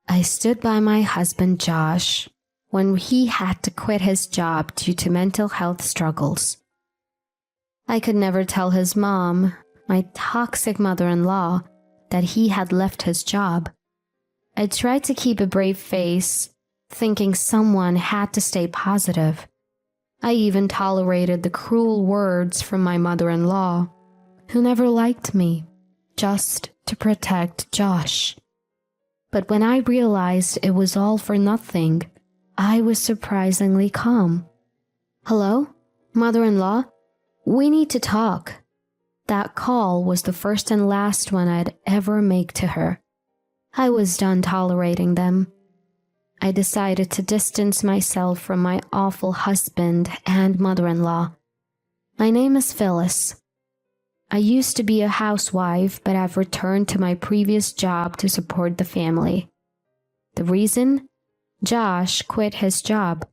I stood by my husband Josh when he had to quit his job due to mental health struggles. I could never tell his mom, my toxic mother-in-law, that he had left his job. I tried to keep a brave face, thinking someone had to stay positive. I even tolerated the cruel words from my mother-in-law, who never liked me, just to protect Josh. But when I realized it was all for nothing, I was surprisingly calm. "Hello, mother-in-law? We need to talk." That call was the first and last one I'd ever make to her. I was done tolerating them. I decided to distance myself from my awful husband and mother-in-law. "My name is Phyllis. I used to be a housewife, but I've returned to my previous job to support the family. The reason? Josh quit his job.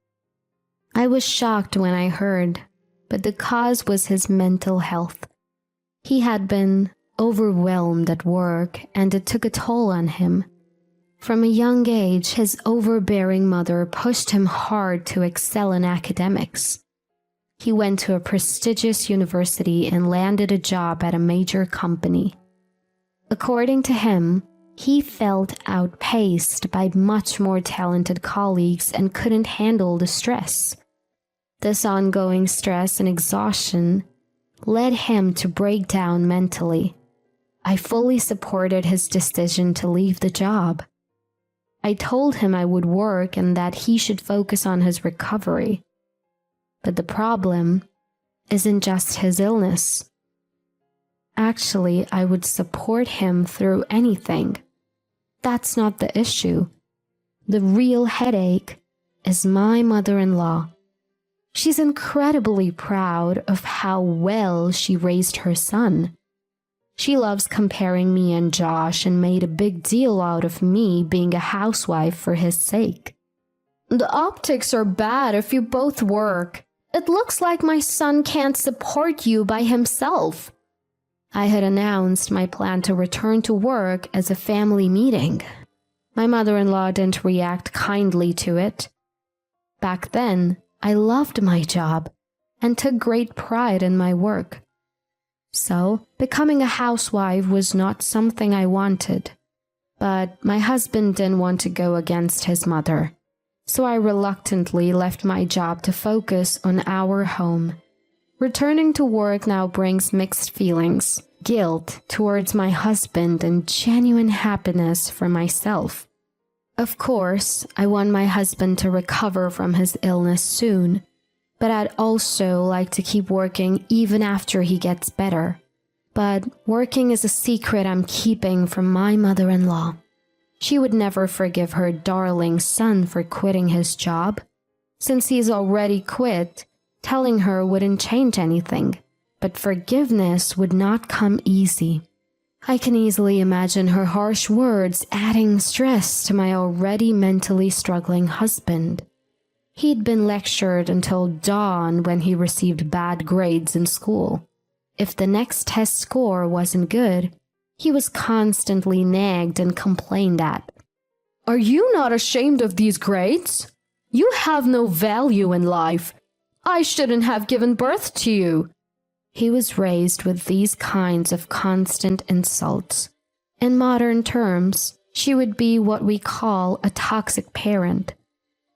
I was shocked when I heard, but the cause was his mental health. He had been overwhelmed at work, and it took a toll on him. From a young age, his overbearing mother pushed him hard to excel in academics. He went to a prestigious university and landed a job at a major company. According to him, he felt outpaced by much more talented colleagues and couldn't handle the stress. This ongoing stress and exhaustion led him to break down mentally. I fully supported his decision to leave the job. I told him I would work and that he should focus on his recovery. But the problem isn't just his illness. Actually, I would support him through anything. That's not the issue. The real headache is my mother-in-law. She's incredibly proud of how well she raised her son. She loves comparing me and Josh and made a big deal out of me being a housewife for his sake. "The optics are bad if you both work. It looks like my son can't support you by himself." I had announced my plan to return to work as a family meeting. My mother-in-law didn't react kindly to it. Back then, I loved my job and took great pride in my work. So, becoming a housewife was not something I wanted. But my husband didn't want to go against his mother, so I reluctantly left my job to focus on our home. Returning to work now brings mixed feelings, guilt towards my husband and genuine happiness for myself. Of course, I want my husband to recover from his illness soon, but I'd also like to keep working even after he gets better. But working is a secret I'm keeping from my mother-in-law. She would never forgive her darling son for quitting his job. Since he's already quit, telling her wouldn't change anything, but forgiveness would not come easy. I can easily imagine her harsh words adding stress to my already mentally struggling husband. He'd been lectured until dawn when he received bad grades in school. If the next test score wasn't good, he was constantly nagged and complained at. "Are you not ashamed of these grades? You have no value in life. I shouldn't have given birth to you." He was raised with these kinds of constant insults. In modern terms, she would be what we call a toxic parent.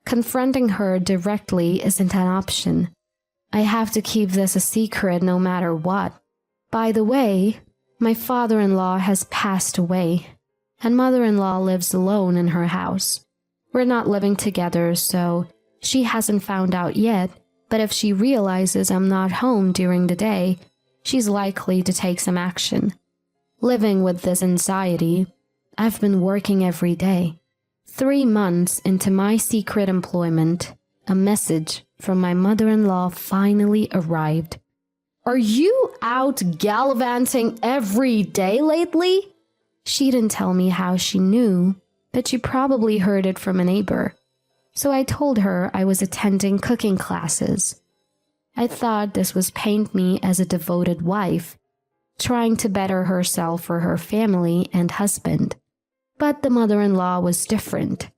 Confronting her directly isn't an option. I have to keep this a secret no matter what. By the way, my father-in-law has passed away, and mother-in-law lives alone in her house. We're not living together, so she hasn't found out yet, but if she realizes I'm not home during the day, she's likely to take some action. Living with this anxiety, I've been working every day. 3 months into my secret employment, a message from my mother-in-law finally arrived. "Are you out gallivanting every day lately?" She didn't tell me how she knew, but she probably heard it from a neighbor. So I told her I was attending cooking classes. I thought this was paint me as a devoted wife, trying to better herself for her family and husband. But the mother-in-law was different.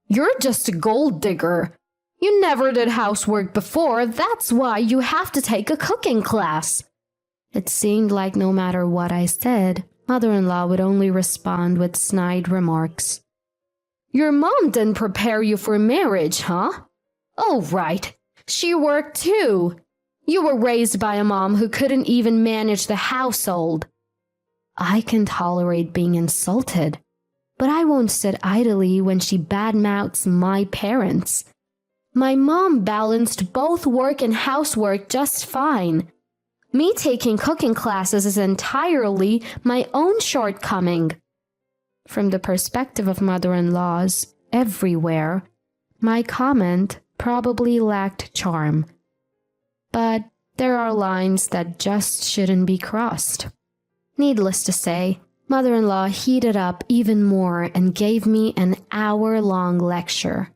"You're just a gold digger. You never did housework before, that's why you have to take a cooking class." It seemed like no matter what I said, mother-in-law would only respond with snide remarks. "Your mom didn't prepare you for marriage, huh? Oh, right. She worked too. You were raised by a mom who couldn't even manage the household." I can tolerate being insulted, but I won't sit idly when she badmouths my parents. My mom balanced both work and housework just fine. Me taking cooking classes is entirely my own shortcoming. From the perspective of mother-in-laws everywhere, my comment probably lacked charm. But there are lines that just shouldn't be crossed. Needless to say, mother-in-law heated up even more and gave me an hour-long lecture.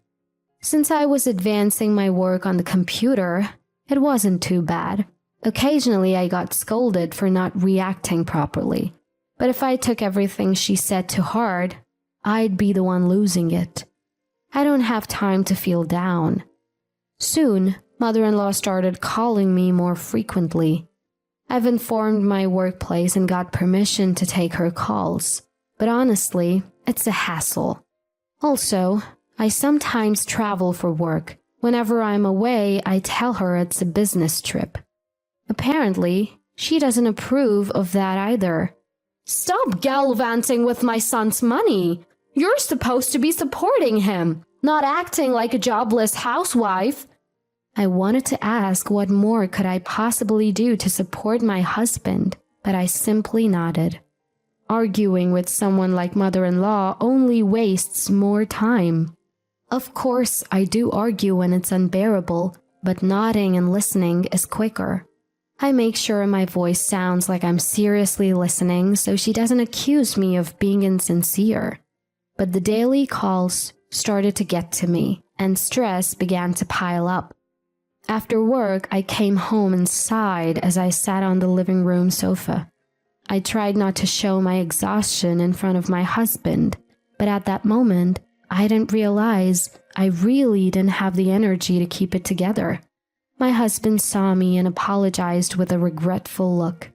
Since I was advancing my work on the computer, it wasn't too bad. Occasionally I got scolded for not reacting properly. But if I took everything she said to heart, I'd be the one losing it. I don't have time to feel down. Soon, mother-in-law started calling me more frequently. I've informed my workplace and got permission to take her calls. But honestly, it's a hassle. Also, I sometimes travel for work. Whenever I'm away, I tell her it's a business trip. Apparently, she doesn't approve of that either. "Stop gallivanting with my son's money. You're supposed to be supporting him, not acting like a jobless housewife." I wanted to ask what more could I possibly do to support my husband, but I simply nodded. Arguing with someone like mother-in-law only wastes more time. Of course, I do argue when it's unbearable, but nodding and listening is quicker. I make sure my voice sounds like I'm seriously listening so she doesn't accuse me of being insincere. But the daily calls started to get to me, and stress began to pile up. After work, I came home and sighed as I sat on the living room sofa. I tried not to show my exhaustion in front of my husband, but at that moment, I didn't realize I really didn't have the energy to keep it together. My husband saw me and apologized with a regretful look.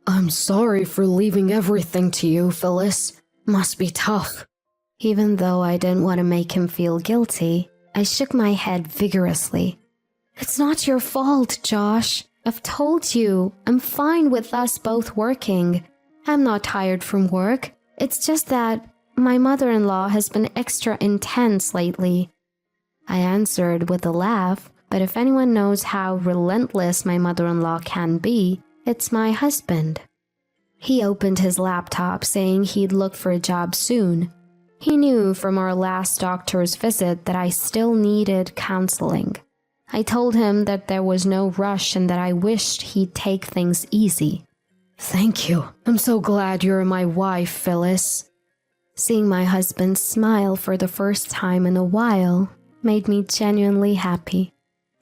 "I'm sorry for leaving everything to you, Phyllis. Must be tough." Even though I didn't want to make him feel guilty, I shook my head vigorously. "It's not your fault, Josh. I've told you, I'm fine with us both working. I'm not tired from work. It's just that my mother-in-law has been extra intense lately." I answered with a laugh, but if anyone knows how relentless my mother-in-law can be, it's my husband. He opened his laptop saying he'd look for a job soon. He knew from our last doctor's visit that I still needed counseling. I told him that there was no rush and that I wished he'd take things easy. "Thank you. I'm so glad you're my wife, Phyllis." Seeing my husband smile for the first time in a while made me genuinely happy.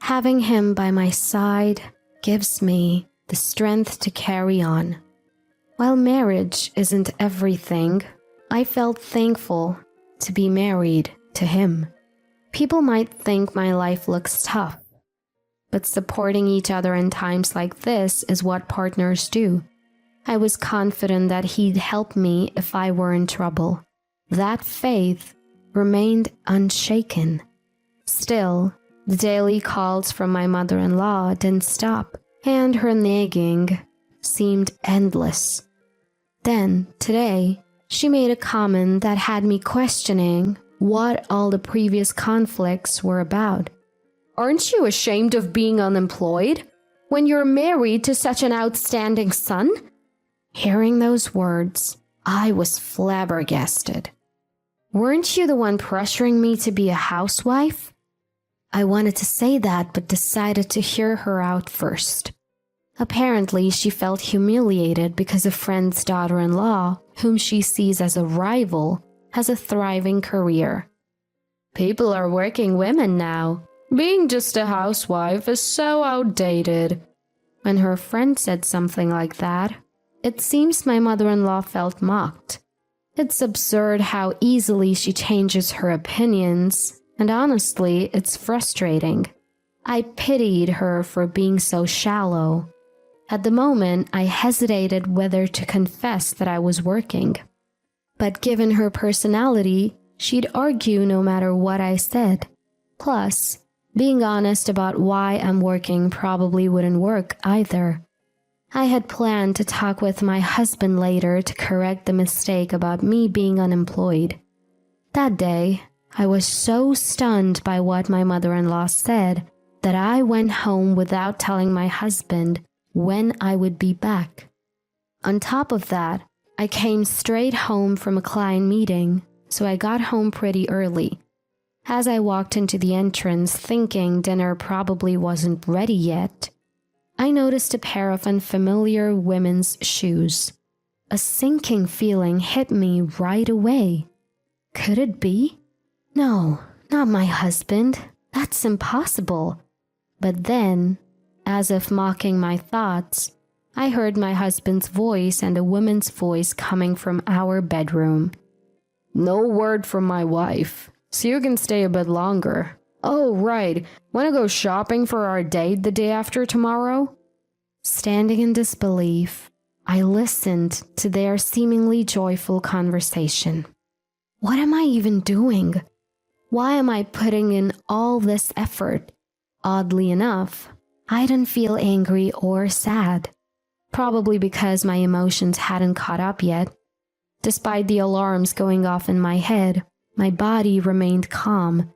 Having him by my side gives me the strength to carry on. While marriage isn't everything, I felt thankful to be married to him. People might think my life looks tough, but supporting each other in times like this is what partners do. I was confident that he'd help me if I were in trouble. That faith remained unshaken. Still, the daily calls from my mother-in-law didn't stop, and her nagging seemed endless. Then, today, she made a comment that had me questioning what all the previous conflicts were about. "Aren't you ashamed of being unemployed when you're married to such an outstanding son?" Hearing those words, I was flabbergasted. "Weren't you the one pressuring me to be a housewife?" I wanted to say that, but decided to hear her out first. Apparently, she felt humiliated because a friend's daughter-in-law, whom she sees as a rival, has a thriving career. "People are working women now. Being just a housewife is so outdated." When her friend said something like that, it seems my mother-in-law felt mocked. It's absurd how easily she changes her opinions, and honestly, it's frustrating. I pitied her for being so shallow. At the moment, I hesitated whether to confess that I was working. But given her personality, she'd argue no matter what I said. Plus, being honest about why I'm working probably wouldn't work either. I had planned to talk with my husband later to correct the mistake about me being unemployed. That day, I was so stunned by what my mother-in-law said that I went home without telling my husband when I would be back. On top of that, I came straight home from a client meeting, so I got home pretty early. As I walked into the entrance thinking dinner probably wasn't ready yet, I noticed a pair of unfamiliar women's shoes. A sinking feeling hit me right away. Could it be? No, not my husband. That's impossible. But then, as if mocking my thoughts, I heard my husband's voice and a woman's voice coming from our bedroom. "No word from my wife, so you can stay a bit longer. Oh, right. Want to go shopping for our date the day after tomorrow?" Standing in disbelief, I listened to their seemingly joyful conversation. What am I even doing? Why am I putting in all this effort? Oddly enough, I didn't feel angry or sad. Probably because my emotions hadn't caught up yet. Despite the alarms going off in my head, my body remained calm.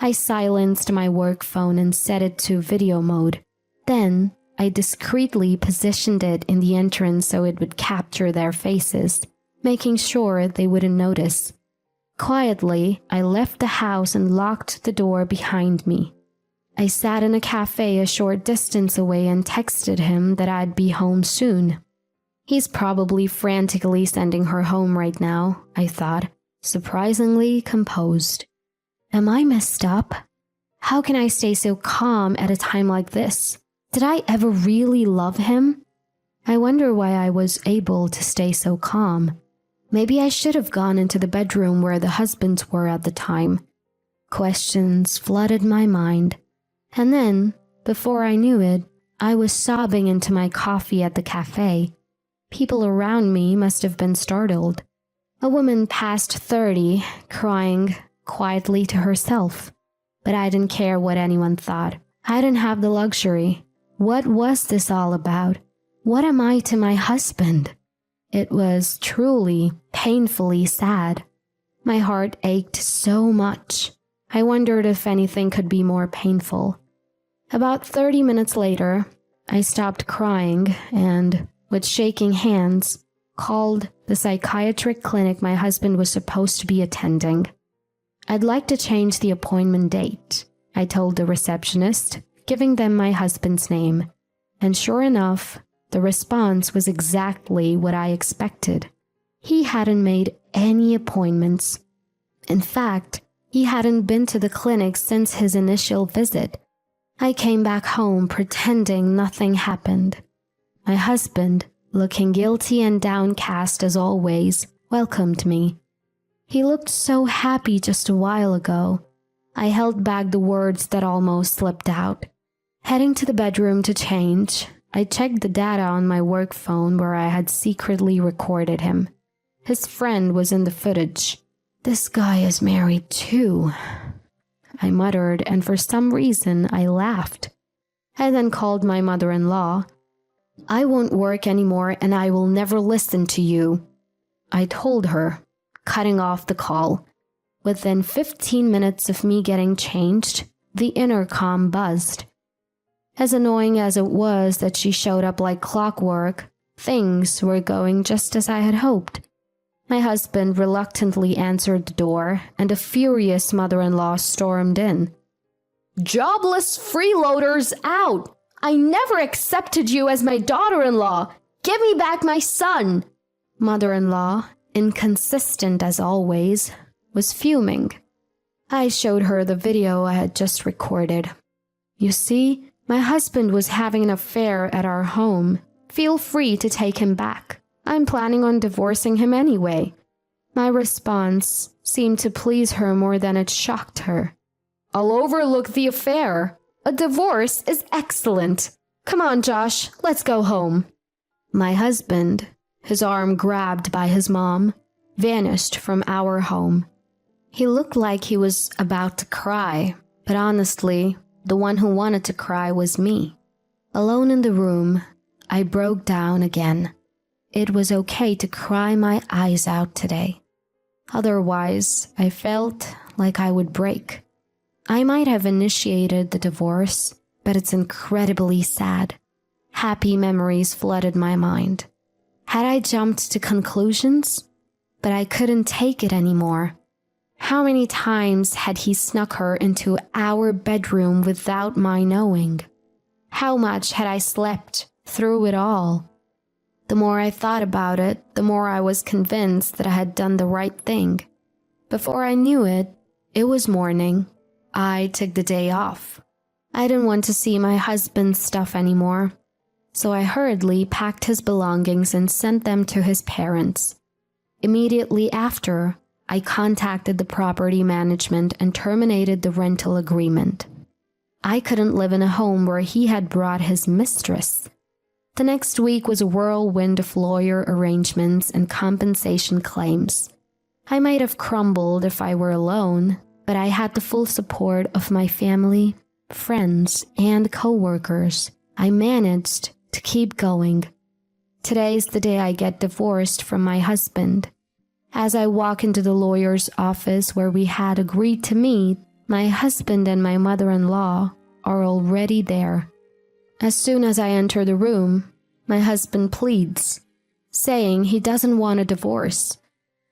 I silenced my work phone and set it to video mode. Then, I discreetly positioned it in the entrance so it would capture their faces, making sure they wouldn't notice. Quietly, I left the house and locked the door behind me. I sat in a cafe a short distance away and texted him that I'd be home soon. He's probably frantically sending her home right now, I thought, surprisingly composed. Am I messed up? How can I stay so calm at a time like this? Did I ever really love him? I wonder why I was able to stay so calm. Maybe I should have gone into the bedroom where the husbands were at the time. Questions flooded my mind. And then, before I knew it, I was sobbing into my coffee at the cafe. People around me must have been startled. A woman past 30, crying quietly to herself. But I didn't care what anyone thought. I didn't have the luxury. What was this all about? What am I to my husband? It was truly, painfully sad. My heart ached so much. I wondered if anything could be more painful. About 30 minutes later, I stopped crying and, with shaking hands, called the psychiatric clinic my husband was supposed to be attending. I'd like to change the appointment date, I told the receptionist, giving them my husband's name. And sure enough, the response was exactly what I expected. He hadn't made any appointments. In fact, he hadn't been to the clinic since his initial visit. I came back home pretending nothing happened. My husband, looking guilty and downcast as always, welcomed me. He looked so happy just a while ago. I held back the words that almost slipped out. Heading to the bedroom to change, I checked the data on my work phone where I had secretly recorded him. His friend was in the footage. This guy is married too, I muttered, and for some reason I laughed. I then called my mother-in-law. I won't work anymore and I will never listen to you, I told her, cutting off the call. Within 15 minutes of me getting changed, the intercom buzzed. As annoying as it was that she showed up like clockwork, things were going just as I had hoped. My husband reluctantly answered the door, and a furious mother-in-law stormed in. "Jobless freeloaders out! I never accepted you as my daughter-in-law! Give me back my son!" Mother-in-law, inconsistent as always, was fuming. I showed her the video I had just recorded. "You see, my husband was having an affair at our home. Feel free to take him back. I'm planning on divorcing him anyway." My response seemed to please her more than it shocked her. "I'll overlook the affair. A divorce is excellent. Come on, Josh, let's go home." My husband, his arm grabbed by his mom, vanished from our home. He looked like he was about to cry, but honestly, the one who wanted to cry was me. Alone in the room, I broke down again. It was okay to cry my eyes out today. Otherwise, I felt like I would break. I might have initiated the divorce, but it's incredibly sad. Happy memories flooded my mind. Had I jumped to conclusions? But I couldn't take it anymore. How many times had he snuck her into our bedroom without my knowing? How much had I slept through it all? The more I thought about it, the more I was convinced that I had done the right thing. Before I knew it, it was morning. I took the day off. I didn't want to see my husband's stuff anymore, so I hurriedly packed his belongings and sent them to his parents. Immediately after, I contacted the property management and terminated the rental agreement. I couldn't live in a home where he had brought his mistress. The next week was a whirlwind of lawyer arrangements and compensation claims. I might have crumbled if I were alone, but I had the full support of my family, friends, and co-workers. I managed to keep going. Today is the day I get divorced from my husband. As I walk into the lawyer's office where we had agreed to meet, my husband and my mother-in-law are already there. As soon as I enter the room, my husband pleads, saying he doesn't want a divorce.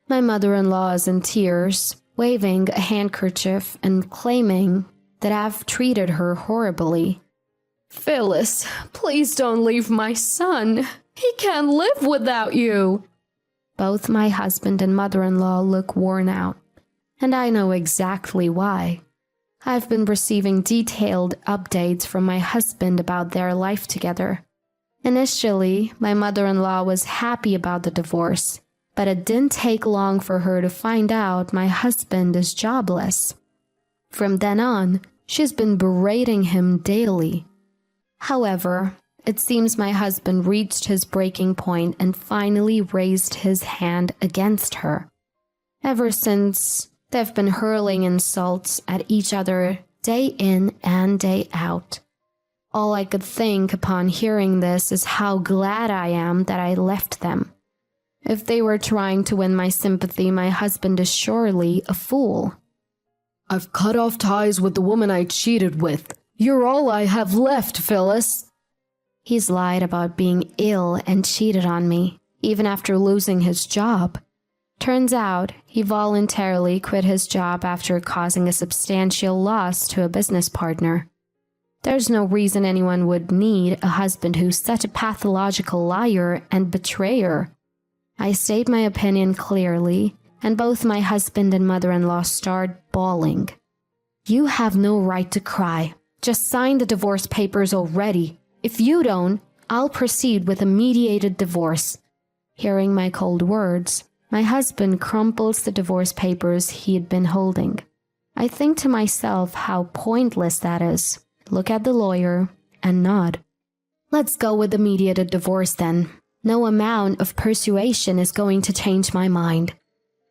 My mother-in-law is in tears, waving a handkerchief and claiming that I've treated her horribly. "Phyllis, please don't leave my son. He can't live without you." Both my husband and mother-in-law look worn out, and I know exactly why. I've been receiving detailed updates from my husband about their life together. Initially, my mother-in-law was happy about the divorce, but it didn't take long for her to find out my husband is jobless. From then on, she's been berating him daily. However, it seems my husband reached his breaking point and finally raised his hand against her. Ever since, they've been hurling insults at each other day in and day out. All I could think upon hearing this is how glad I am that I left them. If they were trying to win my sympathy, my husband is surely a fool. "I've cut off ties with the woman I cheated with. You're all I have left, Phyllis." He's lied about being ill and cheated on me, even after losing his job. Turns out, he voluntarily quit his job after causing a substantial loss to a business partner. There's no reason anyone would need a husband who's such a pathological liar and betrayer. I state my opinion clearly, and both my husband and mother-in-law start bawling. "You have no right to cry. Just sign the divorce papers already. If you don't, I'll proceed with a mediated divorce." Hearing my cold words, my husband crumples the divorce papers he had been holding. I think to myself how pointless that is. Look at the lawyer and nod. Let's go with the mediated divorce then. No amount of persuasion is going to change my mind.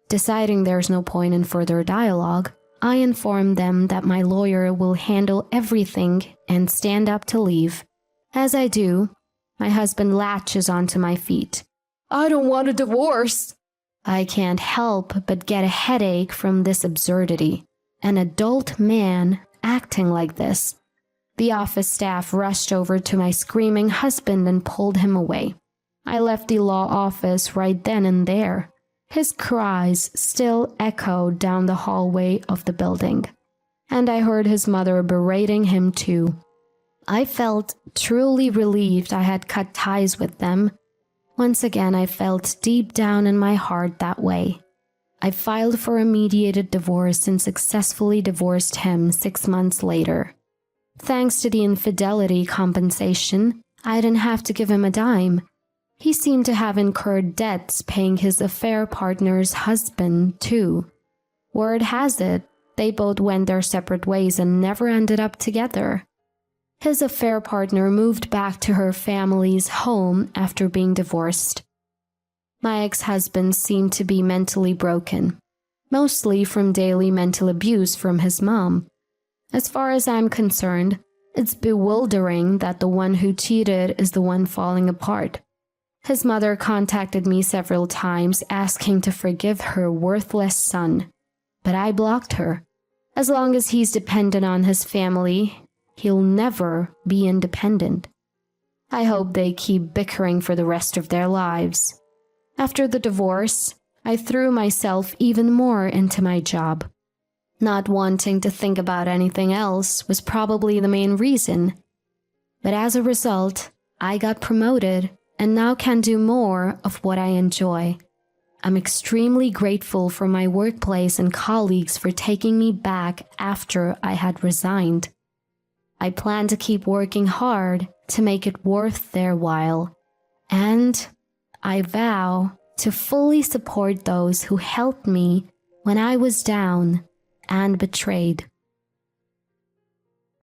Deciding there's no point in further dialogue, I inform them that my lawyer will handle everything and stand up to leave. As I do, my husband latches onto my feet. "I don't want a divorce." I can't help but get a headache from this absurdity. An adult man acting like this. The office staff rushed over to my screaming husband and pulled him away. I left the law office right then and there. His cries still echoed down the hallway of the building, and I heard his mother berating him too. I felt truly relieved I had cut ties with them. Once again, I felt deep down in my heart that way. I filed for a mediated divorce and successfully divorced him 6 months later. Thanks to the infidelity compensation, I didn't have to give him a dime. He seemed to have incurred debts paying his affair partner's husband, too. Word has it, they both went their separate ways and never ended up together. His affair partner moved back to her family's home after being divorced. My ex-husband seemed to be mentally broken, mostly from daily mental abuse from his mom. As far as I'm concerned, it's bewildering that the one who cheated is the one falling apart. His mother contacted me several times asking to forgive her worthless son, but I blocked her. As long as he's dependent on his family, he'll never be independent. I hope they keep bickering for the rest of their lives. After the divorce, I threw myself even more into my job. Not wanting to think about anything else was probably the main reason. But as a result, I got promoted and now can do more of what I enjoy. I'm extremely grateful for my workplace and colleagues for taking me back after I had resigned. I plan to keep working hard to make it worth their while, and I vow to fully support those who helped me when I was down and betrayed.